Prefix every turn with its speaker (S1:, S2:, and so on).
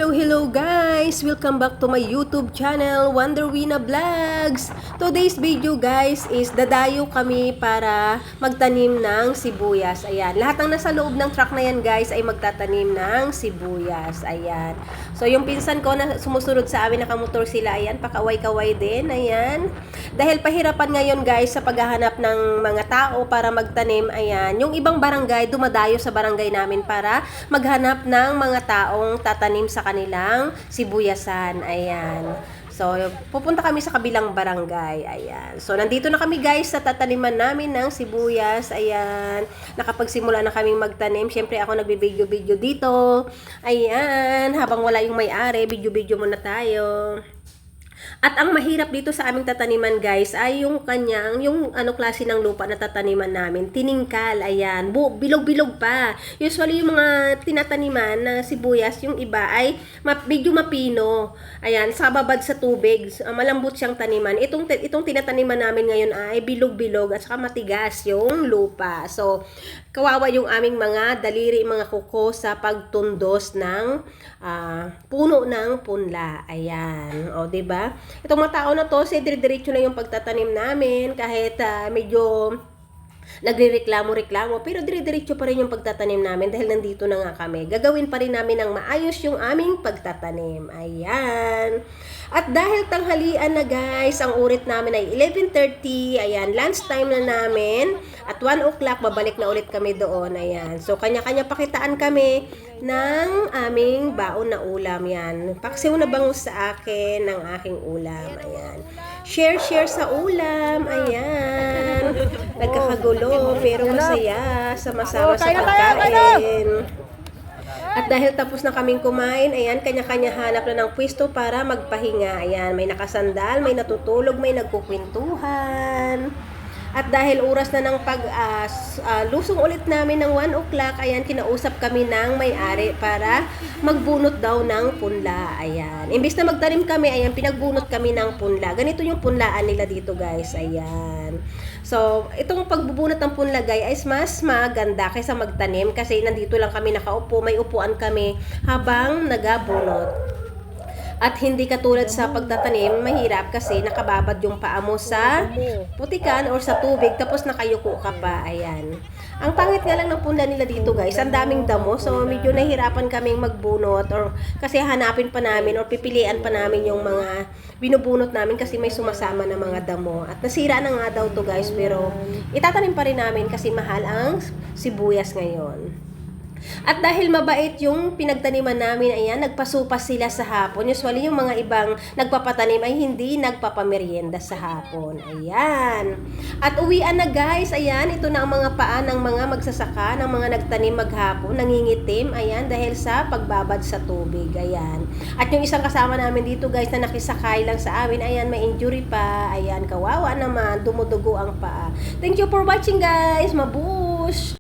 S1: Hello guys! Welcome back to my YouTube channel, Wonderwina Vlogs! Today's video guys is dadayo kami para magtanim ng sibuyas. Ayan, lahat ng nasa loob ng truck na yan guys ay magtatanim ng sibuyas. Ayan. So yung pinsan ko na sumusunod sa amin, nakamotor sila. Ayan, pakaway-kaway din. Ayan. Dahil pahirapan ngayon guys sa paghahanap ng mga tao para magtanim. Ayan, yung ibang barangay dumadayo sa barangay namin para maghanap ng mga taong tatanim sa kanilang sibuyasan. Ayan. So, pupunta kami sa kabilang barangay. Ayan. So, nandito na kami guys sa tataniman namin ng sibuyas. Ayan. Nakapagsimula na kaming magtanim. Siyempre ako nagbi-video-video dito. Ayan. Habang wala yung may-ari, video-video muna tayo. At ang mahirap dito sa aming tataniman guys ay yung klase ng lupa na tataniman namin, tiningkal, ayan, bilog-bilog pa. Usually yung mga tinataniman na sibuyas, yung iba ay medyo mapino, ayan, sa babad sa tubig, malambot siyang taniman. Itong tinataniman namin ngayon ay bilog-bilog at saka matigas yung lupa. So, kawawa yung aming mga daliri, mga kuko sa pagtundos ng puno ng punla. Ayan. O, diba? Itong mga tao na to, dire-diretso na yung pagtatanim namin kahit medyo nagrereklamo-reklamo, pero dire-diretso pa rin yung pagtatanim namin dahil nandito na nga kami. Gagawin pa rin namin ng maayos yung aming pagtatanim. Ayan. At dahil tanghalian na guys, ang urit namin ay 11:30. Ayan, lunch time na namin. At 1 o'clock, babalik na ulit kami doon. Ayan. So, kanya-kanya pakitaan kami ng aming baon na ulam. Yan. Paksiw na bangus sa akin ng aking ulam. Ayan. Share sa ulam. Ayan. Nagkakagulo, pero masaya. Sama-sama sa pagkain. At dahil tapos na kaming kumain, ayan, kanya-kanya hanap na ng pwesto para magpahinga. Ayan, may nakasandal, may natutulog, may nagkukwentuhan. At dahil oras na ng lusong ulit namin ng 1 o'clock, ayan, kinausap kami ng may-ari para magbunot daw ng punla. Ayan. Imbis na magtanim kami, ayan, pinagbunot kami ng punla. Ganito yung punlaan nila dito, guys. Ayan. So, itong pagbubunot ng punla, guys, mas maganda kaysa magtanim kasi nandito lang kami nakaupo, may upuan kami habang nagabunot. At hindi katulad sa pagtatanim, mahirap kasi nakababad yung paa mo sa putikan or sa tubig tapos nakayuko ka pa. Ayan. Ang pangit nga lang ng punla nila dito guys, ang daming damo. So medyo nahirapan kaming magbunot or kasi hanapin pa namin or pipilian pa namin yung mga binubunot namin kasi may sumasama na mga damo. At nasira na nga daw to guys, pero itatanim pa rin namin kasi mahal ang sibuyas ngayon. At dahil mabait yung pinagtaniman namin, ayan, nagpasupas sila sa hapon. Usually, yung mga ibang nagpapatanim ay hindi nagpapamerienda sa hapon. Ayan. At uwian na guys, ayan, ito na ang mga paa ng mga magsasaka, ng mga nagtanim maghapon, nangingitim, ayan, dahil sa pagbabad sa tubig, ayan. At yung isang kasama namin dito guys na nakisakay lang sa amin, ayan, may injury pa, ayan, kawawa naman, dumudugo ang paa. Thank you for watching guys, mabush!